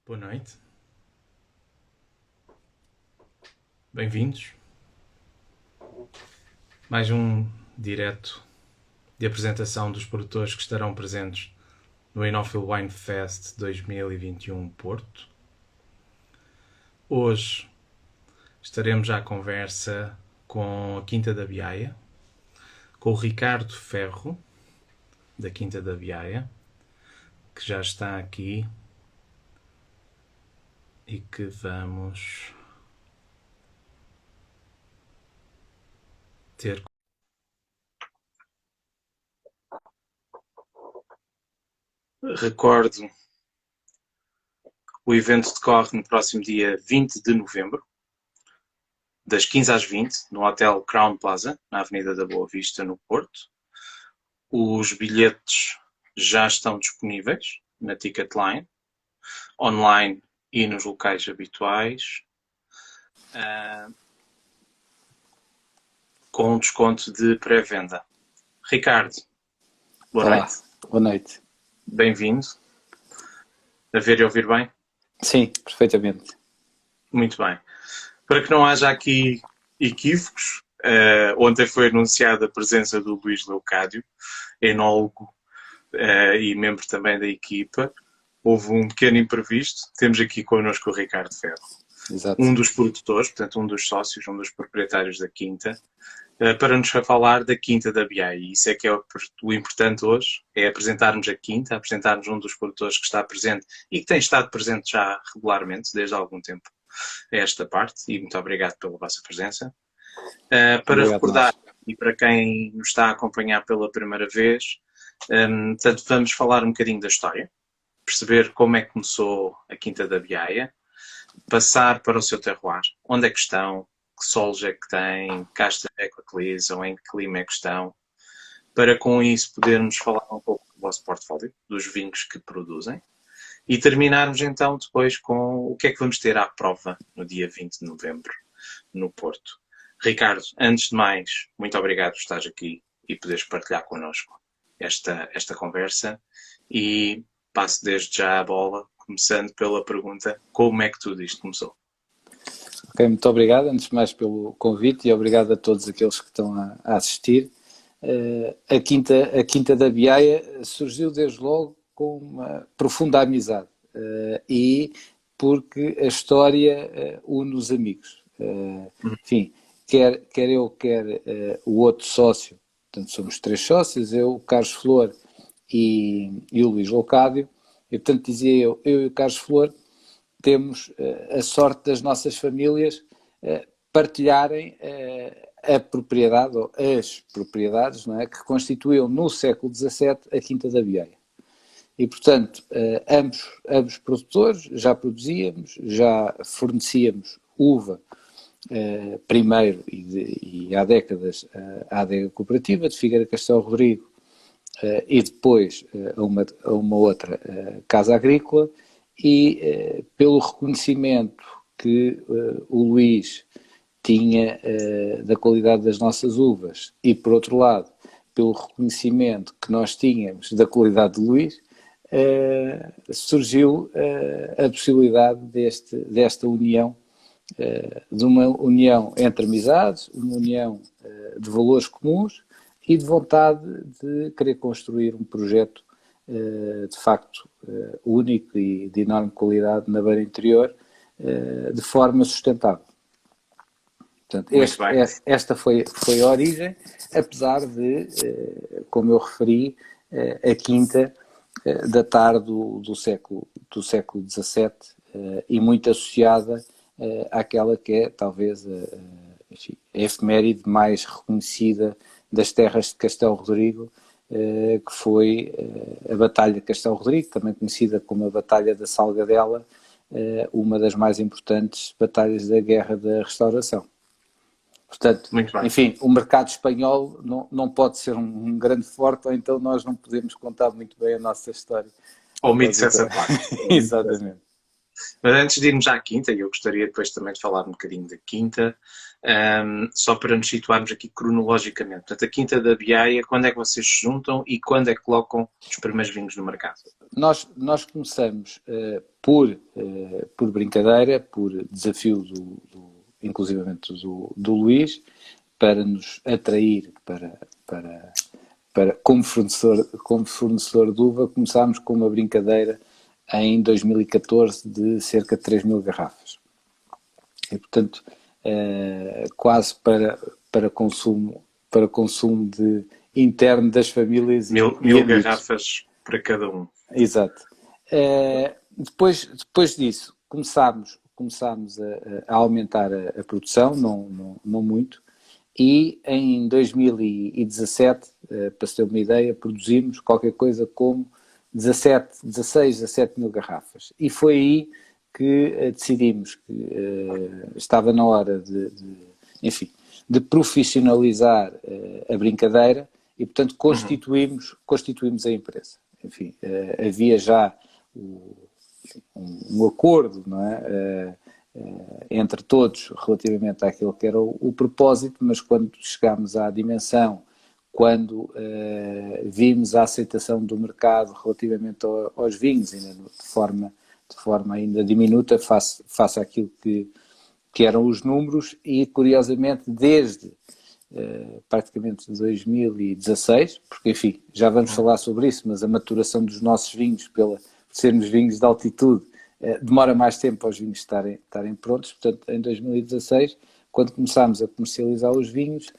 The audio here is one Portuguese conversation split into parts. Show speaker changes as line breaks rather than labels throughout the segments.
Boa noite, bem-vindos. Mais um direto de apresentação dos produtores que estarão presentes no Inofield Wine Fest 2021 Porto. Hoje estaremos à conversa com a Quinta da Biaia, com o Ricardo Ferro, da Quinta da Biaia, que já está aqui e que vamos ter. Recordo, o evento decorre no próximo dia 20 de novembro, das 15 às 20, no Hotel Crown Plaza, na Avenida da Boa Vista, no Porto. Os bilhetes já estão disponíveis na Ticketline, online e nos locais habituais, com um desconto de pré-venda. Ricardo, boa
Olá,
noite.
boa noite.
Bem-vindo. A ver e ouvir bem?
Sim, perfeitamente.
Muito bem. Para que não haja aqui equívocos, ontem foi anunciada a presença do Luís Leocádio, enólogo e membro também da equipa. Houve um pequeno imprevisto. Temos aqui connosco o Ricardo Ferro,
Exato.
um dos produtores, portanto um dos sócios, um dos proprietários da Quinta, para nos falar da Quinta da Biaia. E isso é que é o importante hoje, é apresentarmos a Quinta, apresentarmos um dos produtores que está presente e que tem estado presente já regularmente, desde há algum tempo, a esta parte, e muito obrigado pela vossa presença. Para
Obrigado,
recordar,
nós.
e para quem nos está a acompanhar pela primeira vez, portanto, vamos falar um bocadinho da história, perceber como é que começou a Quinta da Biaia, passar para o seu terroir, onde é que estão, que solos é que têm, que castas é que utilizam, em que clima é que estão, para com isso podermos falar um pouco do vosso portfólio, dos vinhos que produzem, e terminarmos então depois com o que é que vamos ter à prova no dia 20 de novembro, no Porto. Ricardo, antes de mais, muito obrigado por estares aqui e poderes partilhar connosco esta conversa, e passo desde já a bola, começando pela pergunta: como é que tudo isto começou?
Ok, muito obrigado, antes de mais, pelo convite e obrigado a todos aqueles que estão a assistir. A Quinta da Biaia surgiu desde logo com uma profunda amizade e porque a história une os amigos. Enfim, quer eu, quer o outro sócio, portanto somos três sócios, eu, o Carlos Flor e o Luís Leocádio, e portanto dizia eu e o Carlos Flor temos a sorte das nossas famílias partilharem a propriedade, ou as propriedades, não é, que constituíam no século XVII a Quinta da Biaia. E, portanto, ambos produtores, já produzíamos, já fornecíamos uva primeiro e há décadas à adega cooperativa de Figueira Castelo Rodrigo e depois a uma outra casa agrícola, e pelo reconhecimento que o Luís tinha da qualidade das nossas uvas e, por outro lado, pelo reconhecimento que nós tínhamos da qualidade de Luís, surgiu a possibilidade desta união, de uma união entre amizades, uma união de valores comuns e de vontade de querer construir um projeto de facto único e de enorme qualidade na beira interior, de forma sustentável. Portanto, esta foi a origem, apesar de, como eu referi, a Quinta datar do século XVII e muito associada àquela que é talvez enfim, a efeméride mais reconhecida das terras de Castelo Rodrigo, que foi a Batalha de Castelo Rodrigo, também conhecida como a Batalha da Salgadela, uma das mais importantes batalhas da Guerra da Restauração. Portanto, enfim, o mercado espanhol não pode ser um grande forte, ou então nós não podemos contar muito bem a nossa história.
Omite-se essa parte.
Exatamente.
Mas antes de irmos à quinta, e eu gostaria depois também de falar um bocadinho da quinta, só para nos situarmos aqui cronologicamente. Portanto, a quinta da Biaia, quando é que vocês se juntam e quando é que colocam os primeiros vinhos no mercado?
Nós começamos por brincadeira, por desafio inclusivamente do Luís, para nos atrair como fornecedor de uva. Começámos com uma brincadeira em 2014 de cerca de 3.000 garrafas. E, portanto, quase para consumo interno das famílias.
Mil garrafas para cada um.
Exato. Depois disso, começámos a aumentar a produção, não muito, e em 2017, para se ter uma ideia, produzimos qualquer coisa como 16, 17 mil garrafas. E foi aí que decidimos que estava na hora de profissionalizar a brincadeira e, portanto, constituímos a empresa. Enfim, havia já um acordo, não é? Entre todos relativamente àquilo que era o propósito, mas quando chegámos à dimensão, quando vimos a aceitação do mercado relativamente aos vinhos, ainda de forma ainda diminuta, face àquilo que eram os números, e curiosamente desde praticamente 2016, porque enfim, já vamos falar sobre isso, mas a maturação dos nossos vinhos, por sermos vinhos de altitude, demora mais tempo aos vinhos estarem prontos. Portanto, em 2016, quando começámos a comercializar os vinhos,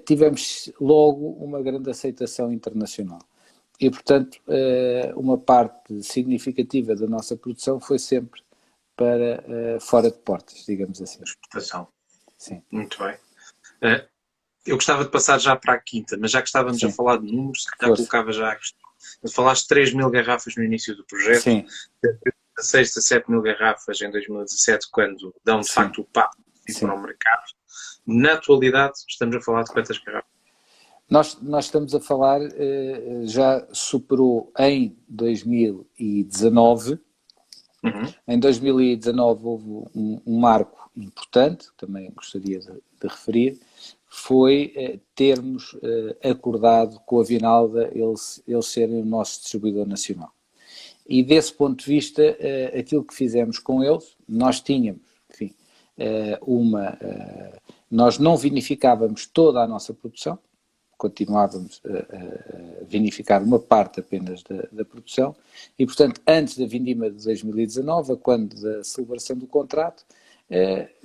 tivemos logo uma grande aceitação internacional. E, portanto, uma parte significativa da nossa produção foi sempre para fora de portas, digamos assim.
Exportação.
Sim.
Muito bem. Eu gostava de passar já para a quinta, mas já que estávamos a falar de números, já colocava já a questão. Falaste de 3.000 garrafas no início do projeto.
Sim.
16, 17 mil garrafas em 2017, quando dão de facto o passo para o mercado. Na atualidade, estamos a falar de quantas garrafas?
Nós estamos a falar, já superou em 2019. Em 2019 houve um marco importante, também gostaria de referir, foi termos acordado com a Vinalda eles serem o nosso distribuidor nacional. E desse ponto de vista, aquilo que fizemos com eles, nós tínhamos, enfim, nós não vinificávamos toda a nossa produção, continuávamos a vinificar uma parte apenas da produção, e portanto, antes da vindima de 2019, quando da celebração do contrato,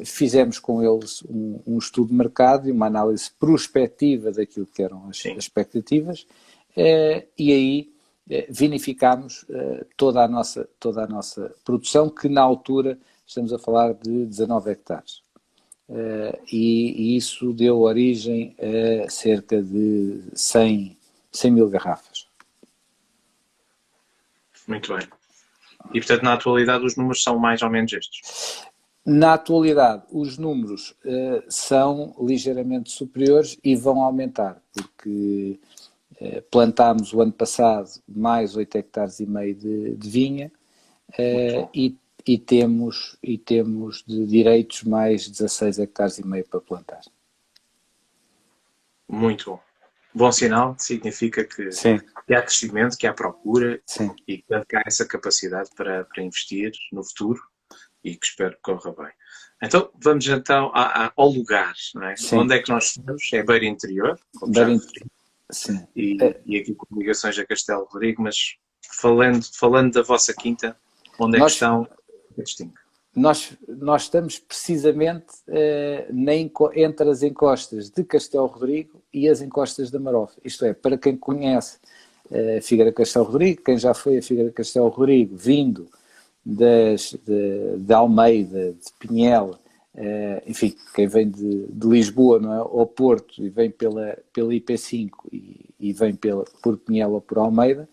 fizemos com eles um estudo de mercado e uma análise prospectiva daquilo que eram as expectativas, e aí vinificámos toda a nossa produção, que na altura estamos a falar de 19 hectares. E isso deu origem a cerca de 100 mil garrafas.
Muito bem. E portanto, na atualidade, os números são mais ou menos estes?
Na atualidade, os números são ligeiramente superiores e vão aumentar, porque plantámos o ano passado mais 8 hectares e meio de vinha e temos de direitos mais 16 hectares e meio para plantar.
Muito bom. Bom sinal, significa que há crescimento, que há procura e que há essa capacidade para investir no futuro e que espero que corra bem. Então, vamos então ao lugar, não é? Onde é que nós estamos? É Beira Interior, como já referi.
Sim.
E aqui com ligações a Castelo Rodrigo, mas falando da vossa quinta, onde é que estão?
Nós estamos precisamente entre as encostas de Castelo Rodrigo e as encostas da Marofa. Isto é, para quem conhece a Figueira Castelo Rodrigo, quem já foi a Figueira Castelo Rodrigo, vindo de Almeida, de Pinhel, enfim, quem vem de Lisboa, não é, ao Porto e vem pela IP5 e vem por Pinhel ou por Almeida,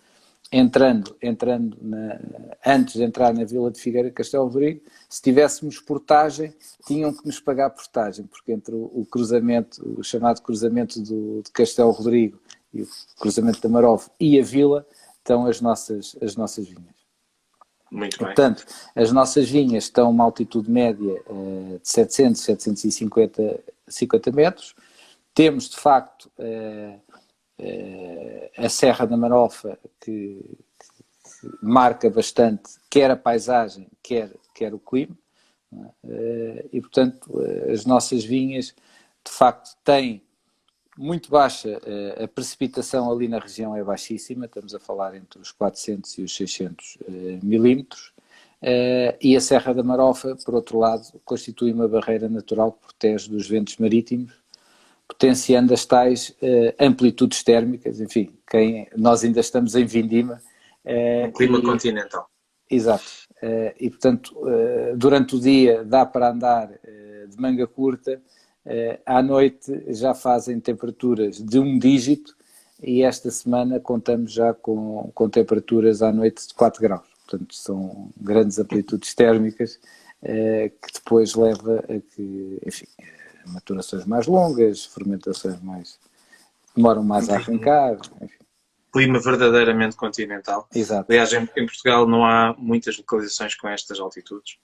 antes de entrar na Vila de Figueira Castelo Rodrigo, se tivéssemos portagem, tinham que nos pagar portagem, porque entre o chamado cruzamento de Castelo Rodrigo e o cruzamento da Marofa e a Vila, estão as nossas vinhas.
Muito
E,
bem.
portanto, as nossas vinhas estão a uma altitude média de 700, 750 metros. Temos, de facto, a Serra da Marofa, que marca bastante quer a paisagem, quer o clima. E, portanto, as nossas vinhas, de facto, têm muito baixa, a precipitação ali na região é baixíssima, estamos a falar entre os 400 e os 600 milímetros, e a Serra da Marofa, por outro lado, constitui uma barreira natural que protege dos ventos marítimos, potenciando as tais amplitudes térmicas, enfim, nós ainda estamos em Vindima.
Um clima continental.
Exato. E, portanto, durante o dia dá para andar de manga curta, à noite já fazem temperaturas de 1 dígito e esta semana contamos já com temperaturas à noite de 4 graus. Portanto, são grandes amplitudes térmicas que depois leva a que, enfim, maturações mais longas, fermentações demoram mais a arrancar, enfim.
Clima verdadeiramente continental.
Exato.
Aliás, em Portugal não há muitas localizações com estas altitudes.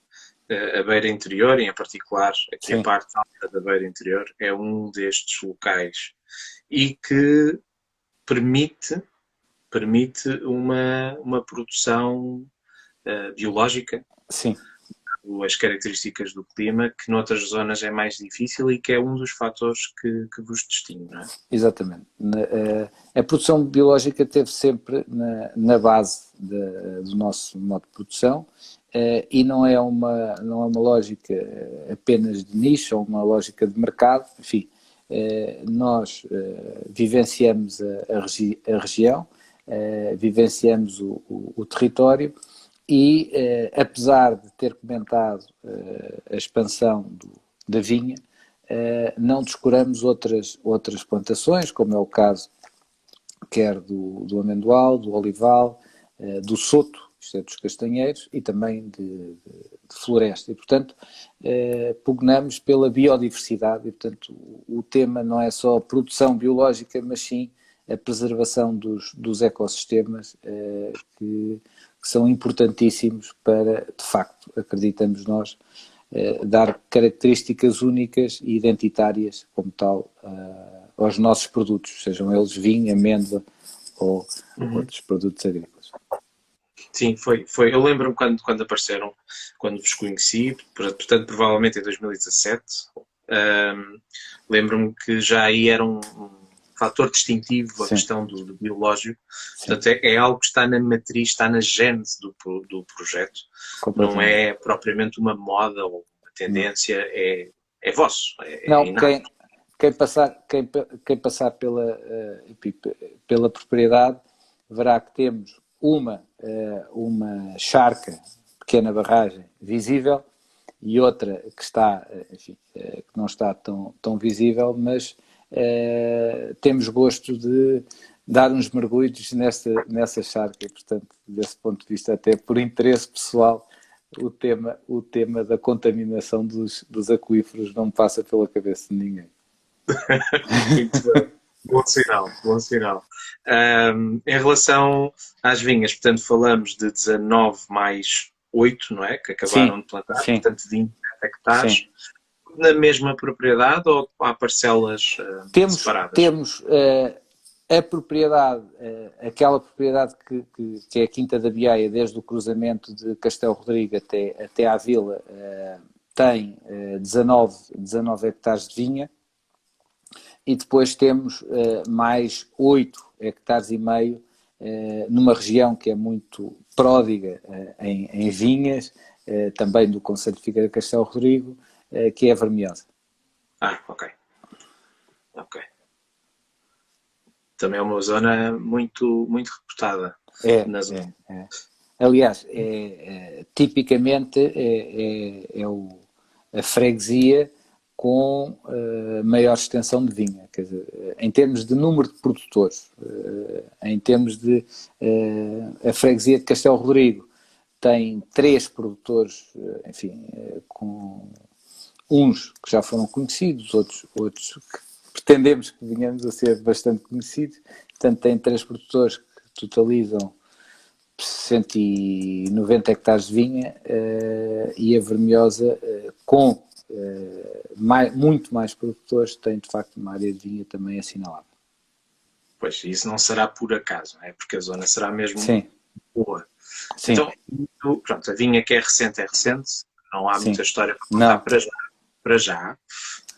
A beira interior, e em particular aqui a parte alta da beira interior, é um destes locais e que permite uma produção biológica.
Sim.
As características do clima, que noutras zonas é mais difícil e que é um dos fatores que vos distingue, não é?
Exatamente. A produção biológica esteve sempre na base do nosso modo de produção e não é uma lógica apenas de nicho ou uma lógica de mercado. Enfim, nós vivenciamos a região, vivenciamos o território e, apesar de ter comentado a expansão da vinha, não descuramos outras plantações, como é o caso quer do amendoal, do olival, do soto, isto é, dos castanheiros, e também de floresta. E, portanto, pugnamos pela biodiversidade e, portanto, o tema não é só a produção biológica, mas sim a preservação dos ecossistemas que são importantíssimos para, de facto, acreditamos nós, dar características únicas e identitárias, como tal, aos nossos produtos, sejam eles vinho, amêndoa ou outros produtos agrícolas.
Sim, foi. Eu lembro-me quando apareceram, quando vos conheci, portanto, provavelmente em 2017. Lembro-me que já aí era um fator distintivo a questão do biológico. Portanto, é algo que está na matriz, está na gênese do projeto. Não é propriamente uma moda ou uma tendência, é vosso.
Não, quem passar pela propriedade verá que temos uma charca, pequena barragem visível, e outra que está, enfim, que não está tão visível, mas temos gosto de dar uns mergulhos nessa charca e, portanto, desse ponto de vista, até por interesse pessoal, o tema da contaminação dos aquíferos não me passa pela cabeça de ninguém.
Muito bem. Bom sinal. Em relação às vinhas, portanto, falamos de 19 mais 8, não é? Que acabaram de plantar, portanto, 20 hectares. Sim. Na mesma propriedade ou há parcelas separadas?
Temos a propriedade, aquela propriedade que é a Quinta da Biaia, desde o cruzamento de Castelo Rodrigo até à vila, tem 19 hectares de vinha. E depois temos mais 8 hectares e meio numa região que é muito pródiga em vinhas, também do concelho de Figueira de Castelo Rodrigo, que é a Vermelhosa.
Ok. Também é uma zona muito, muito reputada.
É. Aliás, tipicamente a freguesia com maior extensão de vinha, quer dizer, em termos de número de produtores, em termos de a freguesia de Castelo Rodrigo tem 3 produtores, enfim, com uns que já foram conhecidos, outros que pretendemos que venhamos a ser bastante conhecidos, portanto tem 3 produtores que totalizam 190 hectares de vinha, e a Vermelhosa, com muito mais produtores, tem de facto uma área de vinha também assinalada.
Pois, isso não será por acaso, não é? Porque a zona será mesmo
Sim,
boa.
sim,
Então, pronto, a vinha que é recente, não há
sim.
muita história para contar
Não,
para já,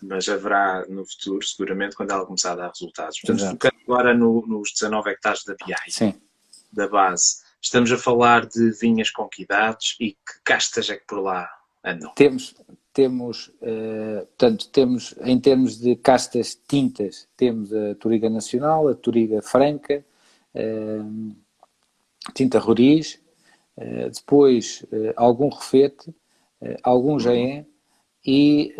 mas haverá no futuro, seguramente, quando ela começar a dar resultados. Portanto,
exato.
focando agora nos 19 hectares da Biai,
Sim.
da base, estamos a falar de vinhas com que idades e que castas é que por lá andam?
Portanto, temos, em termos de castas tintas, temos a Touriga Nacional, a Touriga Franca, tinta Roriz, depois algum Refete, algum Jaén e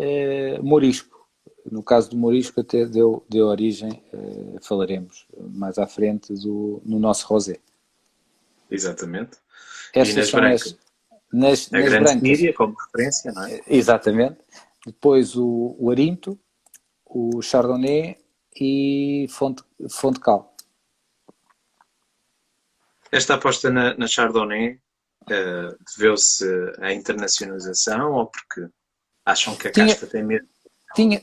Morisco. No caso do Morisco até deu origem, falaremos mais à frente, no nosso rosé.
Exatamente. E
Estas
nas
são
brancas? A
nas
Grande
brancas,
Síria, como referência, não é?
exatamente. Depois o Arinto, o Chardonnay e Fontecal.
Esta aposta na Chardonnay deveu-se à internacionalização ou porque acham que a
Tinha,
casta tem medo?
tinha,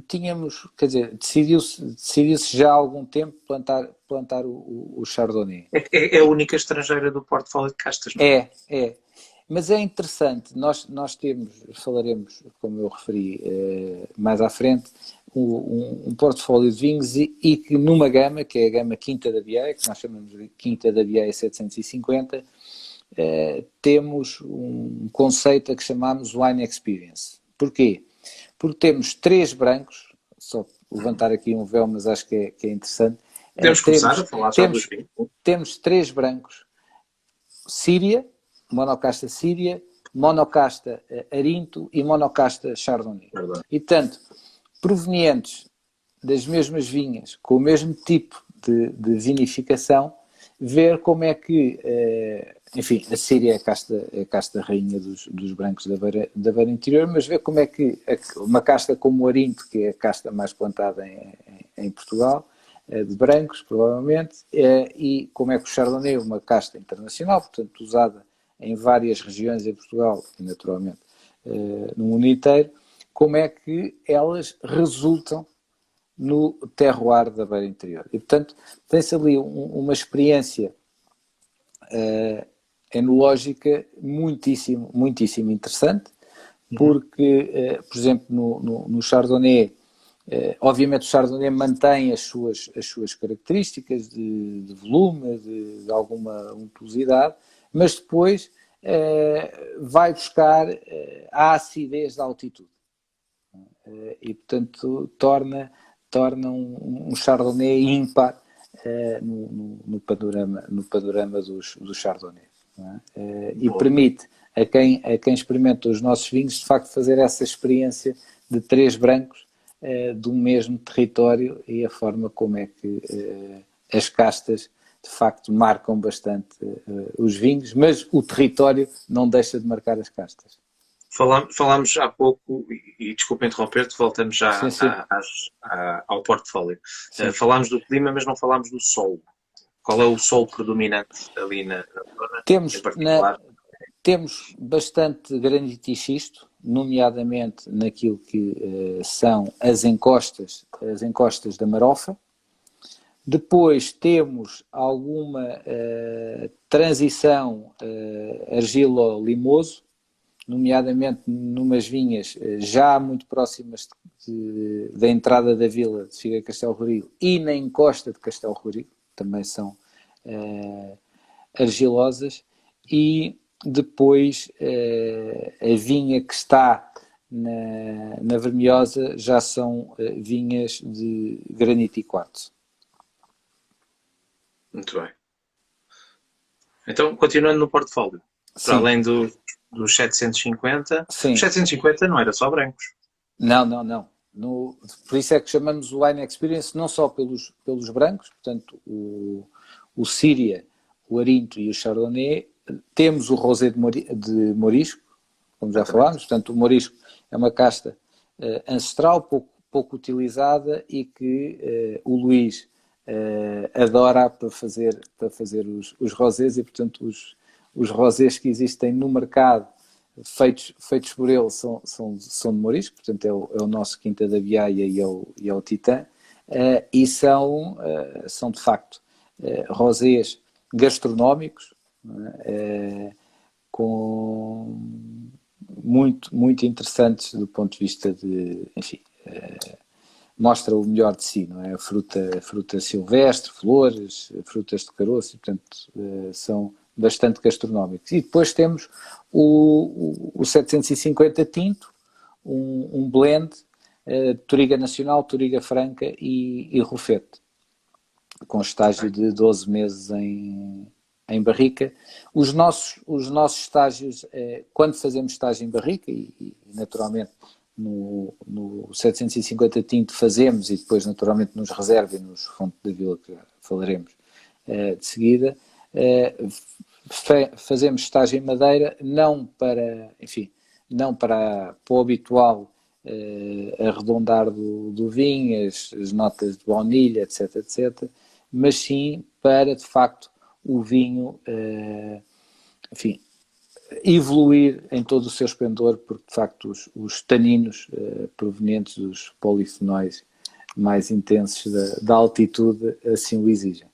tínhamos, quer dizer, decidiu-se já há algum tempo plantar o Chardonnay.
É a única estrangeira do portfólio de castas, não é?
É. Mas é interessante, nós temos, falaremos, como eu referi mais à frente, um portfólio de vinhos e que numa gama, que é a gama Quinta da Biaia, que nós chamamos de Quinta da Biaia 750, temos um conceito a que chamamos Wine Experience. Porquê? Porque temos 3 brancos, só levantar aqui um véu, mas acho que é interessante.
Podemos começar a falar já dos vinhos.
Temos 3 brancos, Síria, monocasta Síria, monocasta Arinto e monocasta Chardonnay.
Perdão.
E, portanto, provenientes das mesmas vinhas, com o mesmo tipo de vinificação, ver como é que, enfim, a Síria é a casta rainha dos brancos da beira interior, mas ver como é que uma casta como o Arinto, que é a casta mais plantada em Portugal, de brancos, provavelmente, e como é que o Chardonnay é uma casta internacional, portanto, usada em várias regiões em Portugal e, naturalmente, no mundo inteiro, como é que elas resultam no terroir da beira interior. E, portanto, tem-se ali uma experiência enológica muitíssimo interessante, porque, por exemplo, no Chardonnay, obviamente o Chardonnay mantém as suas características de volume, de alguma untuosidade, mas depois vai buscar a acidez da altitude. E, portanto, torna um Chardonnay ímpar no panorama dos Chardonnays. E permite a quem experimenta os nossos vinhos, de facto, fazer essa experiência de 3 brancos do mesmo território e a forma como é que as castas, de facto, marcam bastante os vinhos, mas o território não deixa de marcar as castas.
Falámos há pouco, e desculpa interromper-te, voltamos já
Sim.
ao portfólio. Falámos do clima, mas não falámos do sol. Qual é o sol predominante ali na zona, em particular?
Temos bastante granito e xisto, nomeadamente naquilo que são as encostas da Marofa. Depois temos alguma transição argilo-limoso, nomeadamente numas vinhas já muito próximas da entrada da vila de Figueira Castelo Rodrigo e na encosta de Castelo Rodrigo, também são argilosas, e depois a vinha que está na Vermelhosa já são vinhas de granito e quartzo.
Muito bem. Então, continuando no portfólio, para além dos 750,
Sim.
Os 750 não era só brancos.
Não. Por isso é que chamamos o Wine Experience não só pelos brancos, portanto, o Síria, o Arinto e o Chardonnay. Temos o Rosé de Morisco, como já falámos, portanto, o Morisco é uma casta ancestral, pouco utilizada e que o Luís adora para fazer os rosés e, portanto, os rosés que existem no mercado feitos por ele são de Morisco, portanto é o nosso Quinta da Biaia e é o Titã, e são de facto rosés gastronómicos, com muito interessantes do ponto de vista de, enfim, mostra o melhor de si, não é? A fruta silvestre, flores, frutas de caroço, e, portanto, são bastante gastronómicos. E depois temos o 750 tinto, um blend de Touriga Nacional, Touriga Franca e Rufete, com estágio de 12 meses em barrica. Os nossos estágios, quando fazemos estágio em barrica, e naturalmente no 750 tinto fazemos, e depois naturalmente nos reserva e nos Fonte da Vila, que falaremos de seguida, fazemos estágio em madeira, não para o habitual arredondar do vinho, as notas de baunilha, etc, mas sim para, de facto, o vinho, enfim, evoluir em todo o seu esplendor, porque, de facto, os taninos provenientes dos polifenóis mais intensos da altitude assim o exigem.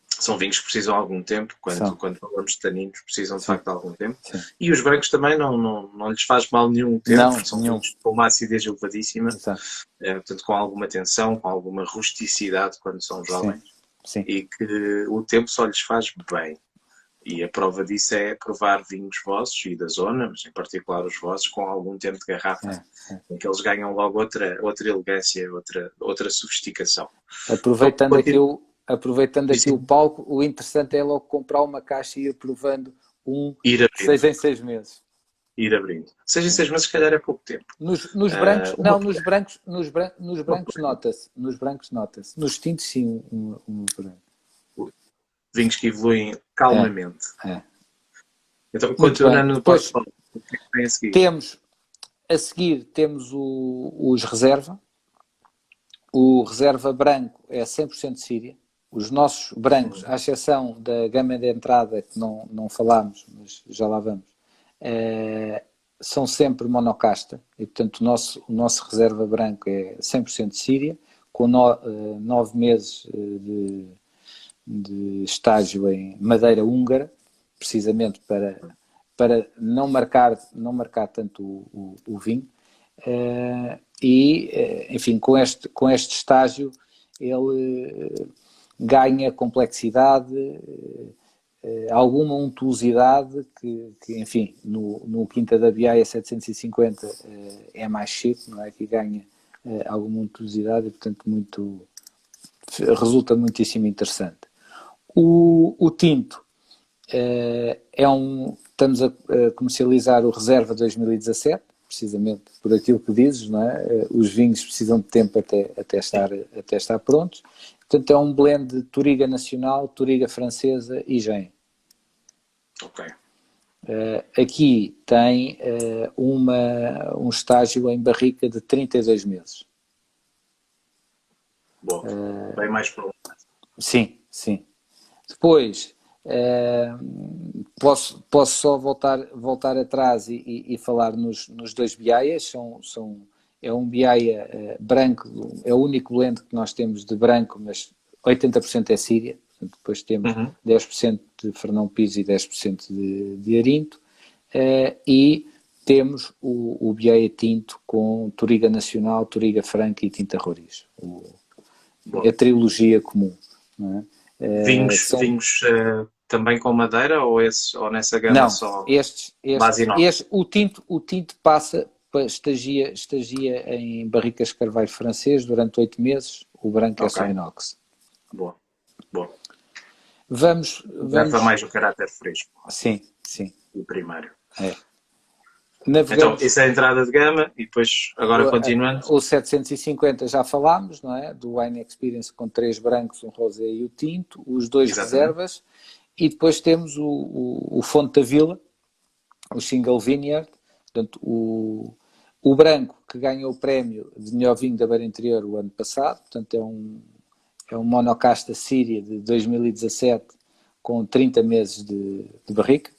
São vinhos que precisam de algum tempo, quando falamos de taninos, precisam de facto de algum tempo.
Sim.
E os brancos também não lhes faz mal nenhum tempo, são vinhos com uma acidez elevadíssima, portanto com alguma tensão, com alguma rusticidade quando são jovens.
Sim.
E que o tempo só lhes faz bem. E a prova disso é provar vinhos vossos e da zona, mas em particular os vossos, com algum tempo de garrafa, em que eles ganham logo outra elegância, outra sofisticação.
Aproveitando aqui o palco, o interessante é logo comprar uma caixa e ir provando
ir abrindo.
6 em 6 meses.
Ir abrindo. 6 em 6 meses, se calhar, é pouco tempo.
Nos brancos nota-se. Nos brancos nota-se. Nos tintos, sim, um branco.
Vinhos que evoluem calmamente. Então,
muito
continuando no
depois,
o que vem a seguir?
Temos os reserva. O reserva branco é 100% Síria. Os nossos brancos, à exceção da gama de entrada, que não falámos, mas já lá vamos, são sempre monocasta. E, portanto, o nosso reserva branco é 100% Síria, com 9 meses de estágio em madeira húngara, precisamente para não marcar tanto o vinho. Enfim, com este estágio ele ganha complexidade, alguma untuosidade que enfim, no Quinta da Biaia 750 é mais chique, não é? Que ganha alguma untuosidade e, portanto, resulta muitíssimo interessante. O tinto estamos a comercializar o Reserva 2017, precisamente por aquilo que dizes, não é? Os vinhos precisam de tempo até estar prontos. Portanto, é um blend de Touriga Nacional, Touriga Francesa e Gem.
Ok.
Aqui tem um estágio em barrica de 32 meses.
Bom, bem mais prolongado.
Sim. Depois, posso só voltar atrás e falar nos dois biaias. É um biaia branco, é o único blend que nós temos de branco, mas 80% é Síria. Portanto, depois temos 10% de Fernão Pires e 10% de Arinto. E temos o biaia tinto com Touriga Nacional, Touriga Franca e Tinta Roriz. A trilogia comum, não é?
Vinhos também com madeira ou nessa gama
não,
só?
O tinto estagia em barricas de carvalho francês durante 8 meses, o branco é só inox.
Boa.
Vamos
mais o caráter fresco.
Sim.
O primeiro.
Navegamos,
então, isso é a entrada de gama e depois, agora continuando.
O 750 já falámos, não é? Do Wine Experience com 3 brancos, um rosé e o tinto, os 2 reservas, e depois temos o Fonte da Vila, o Single Vineyard, portanto, o branco que ganhou o prémio de melhor vinho da Beira Interior o ano passado, portanto um monocasta Síria de 2017 com 30 meses de barrica.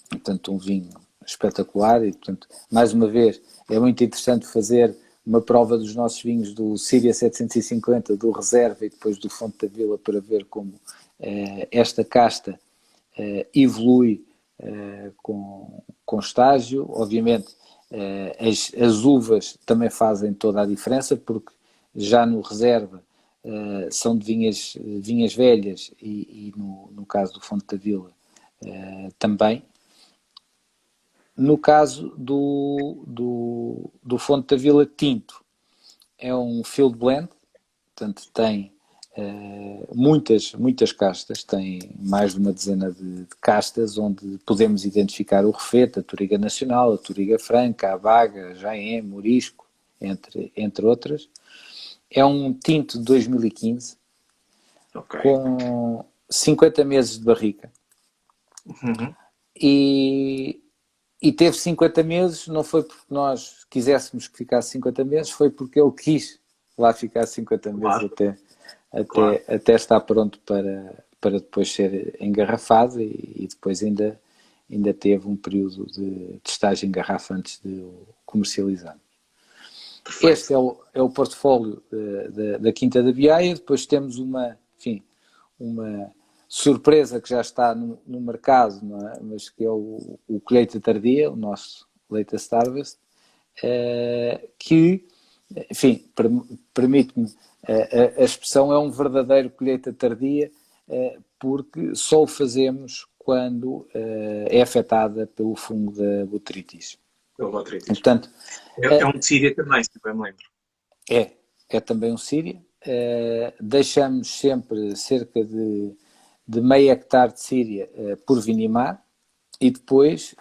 Portanto, um vinho espetacular e, portanto, mais uma vez, é muito interessante fazer uma prova dos nossos vinhos do Síria 750, do Reserva e depois do Fonte da Vila para ver como esta casta evolui com estágio. Obviamente, as uvas também fazem toda a diferença, porque já no Reserva são de vinhas velhas e no caso do Fonte da Vila também. No caso do Fonte da Vila Tinto, é um field blend, portanto tem muitas castas, tem mais de uma dezena de castas, onde podemos identificar o Refete, a Touriga Nacional, a Touriga Franca, a Baga, a Jaén, Morisco, entre outras. É um tinto de 2015, okay, com 50 meses de barrica.
Uhum.
E teve 50 meses, não foi porque nós quiséssemos que ficasse 50 meses, foi porque ele quis lá ficar 50 meses, claro, até estar pronto para depois ser engarrafado e depois ainda teve um período de estágio em garrafa antes de o comercializar. Perfeito. Este é o portfólio da Quinta da Biaia. Depois temos uma surpresa que já está no mercado, não é? Mas que é o Colheita Tardia, o nosso Latest Harvest, que, enfim, permite-me a expressão, é um verdadeiro colheita tardia, porque só o fazemos quando é afetada pelo fungo da botrytis.
Pelo botrytis.
Portanto,
é um Síria também, se bem me lembro.
É também um Síria. Deixamos sempre cerca de meio hectare de Síria por vinimar, e depois,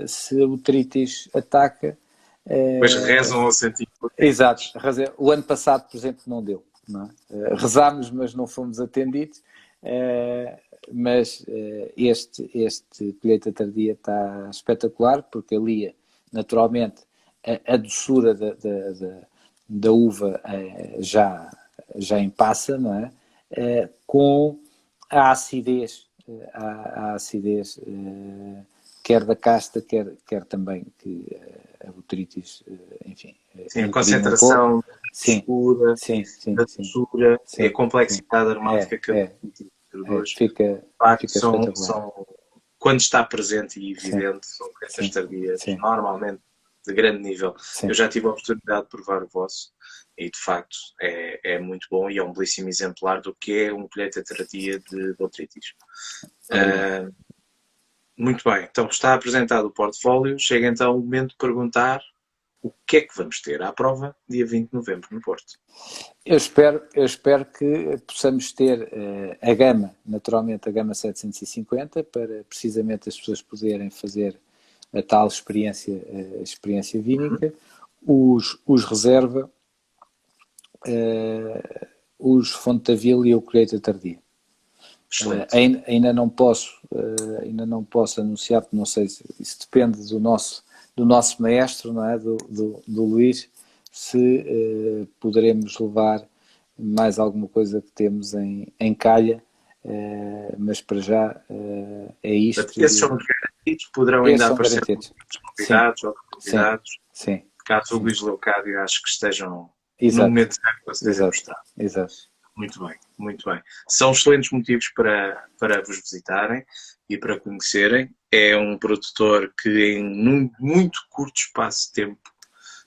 se a botrytis ataca...
Depois rezam ao sentido.
Exato. O ano passado, por exemplo, não deu. Não é? Rezámos, mas não fomos atendidos. Mas este colheita tardia está espetacular, porque alia naturalmente a doçura da uva já em passa, não é? Com a acidez, quer da casta, quer também que a botrytis, enfim...
Sim, a concentração escura, da doçura, a complexidade aromática que a introduz.
Fica
quando está presente e evidente, são colheitas tardias, normalmente de grande nível. Eu já tive a oportunidade de provar o vosso e, de facto, é muito bom e é um belíssimo exemplar do que é uma colheita tardia de botrytis. Muito bem, então está apresentado o portfólio. Chega então o momento de perguntar o que é que vamos ter à prova dia 20 de novembro no Porto.
Eu espero que possamos ter a gama, naturalmente a gama 750, para precisamente as pessoas poderem fazer a tal experiência vínica, os reserva, os Fonte da Vila e o colheita tardia. Ainda não posso anunciar, porque não sei se isso depende do nosso maestro, não é? do Luís, se poderemos levar mais alguma coisa que temos em calha, mas para já é isto.
Esses são garantidos, poderão ainda aparecer convidados ou convidados.
Sim.
Caso o Luís Leocádio acho que estejam no momento certo para serem mostrados.
Exato.
Muito bem, muito bem. São excelentes motivos para vos visitarem e para conhecerem. É um produtor que em muito curto espaço de tempo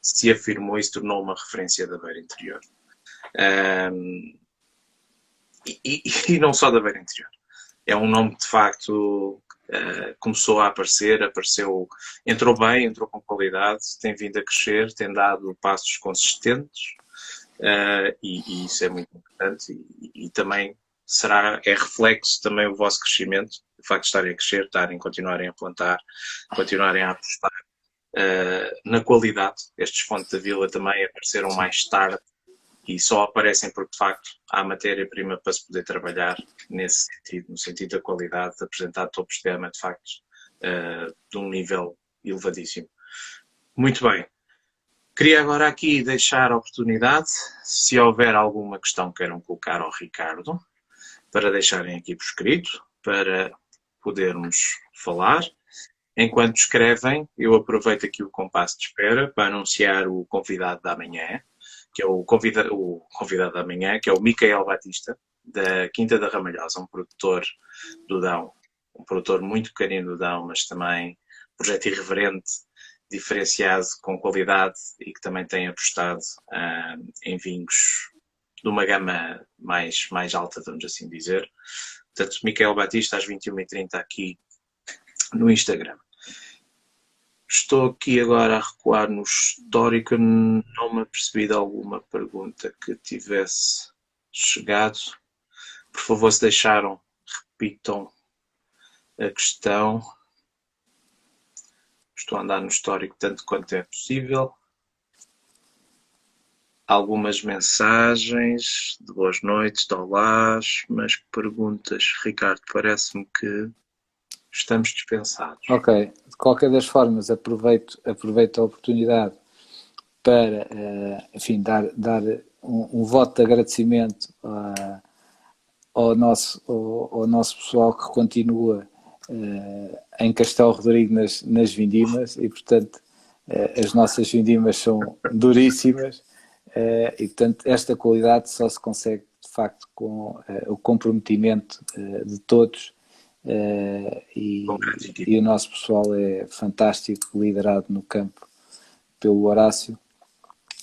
se afirmou e se tornou uma referência da beira interior. E não só da beira interior. É um nome que de facto começou a aparecer, entrou bem, entrou com qualidade, tem vindo a crescer, tem dado passos consistentes. E isso é muito importante e também é reflexo também o vosso crescimento, o facto de estarem a crescer, continuarem a plantar, continuarem a apostar na qualidade. Estes Fonte da Vila também apareceram mais tarde e só aparecem porque de facto há matéria-prima para se poder trabalhar nesse sentido, no sentido da qualidade, de apresentar topos de gama de facto de um nível elevadíssimo. Muito bem. Queria agora aqui deixar a oportunidade, se houver alguma questão que queiram colocar ao Ricardo, para deixarem aqui por escrito, para podermos falar. Enquanto escrevem, eu aproveito aqui o compasso de espera para anunciar o convidado da manhã, que é o convidado da manhã, que é o Micael Batista, da Quinta da Ramalhosa, um produtor do Dão, um produtor muito pequenino do Dão, mas também projeto irreverente, diferenciado, com qualidade e que também tem apostado em vinhos de uma gama mais alta, vamos assim dizer. Portanto, Micael Batista às 21h30 aqui no Instagram. Estou aqui agora a recuar no histórico, não me apercebi de alguma pergunta que tivesse chegado. Por favor, se deixaram, repitam a questão. Estou a andar no histórico tanto quanto é possível. Algumas mensagens de boas noites, de olás, mas perguntas, Ricardo, parece-me que estamos dispensados.
Ok, de qualquer das formas, aproveito a oportunidade para, enfim, dar um voto de agradecimento ao nosso pessoal que continua em Castelo Rodrigo nas vindimas e, portanto, as nossas vindimas são duríssimas e, portanto, esta qualidade só se consegue, de facto, com o comprometimento de todos e o nosso pessoal é fantástico, liderado no campo pelo Horácio,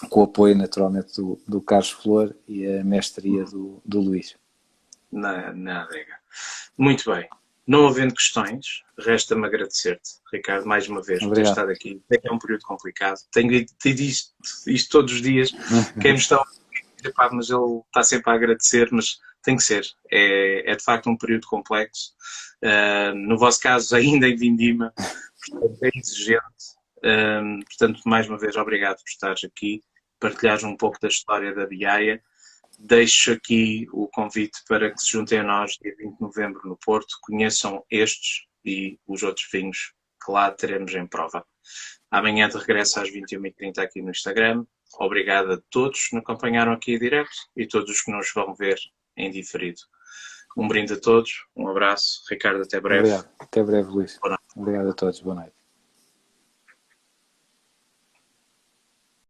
com o apoio, naturalmente, do Carlos Flor e a mestria do Luís.
Na adega. Muito bem. Não havendo questões, resta-me agradecer-te, Ricardo, mais uma vez, por ter estado aqui. É um período complicado. Tenho dito isto todos os dias. Quem me está a ouvir, mas ele está sempre a agradecer, mas tem que ser. É de facto um período complexo. No vosso caso, ainda em Vindima, portanto, é exigente. Portanto, mais uma vez, obrigado por estares aqui, partilhares um pouco da história da Biaia. Deixo aqui o convite para que se juntem a nós dia 20 de novembro no Porto, conheçam estes e os outros vinhos que lá teremos em prova. Amanhã de regresso às 21h30 aqui no Instagram. Obrigado a todos que nos acompanharam aqui em direto e todos os que nos vão ver em diferido. Um brinde a todos, um abraço. Ricardo, até breve.
Obrigado. Até breve, Luís. Obrigado a todos. Boa noite.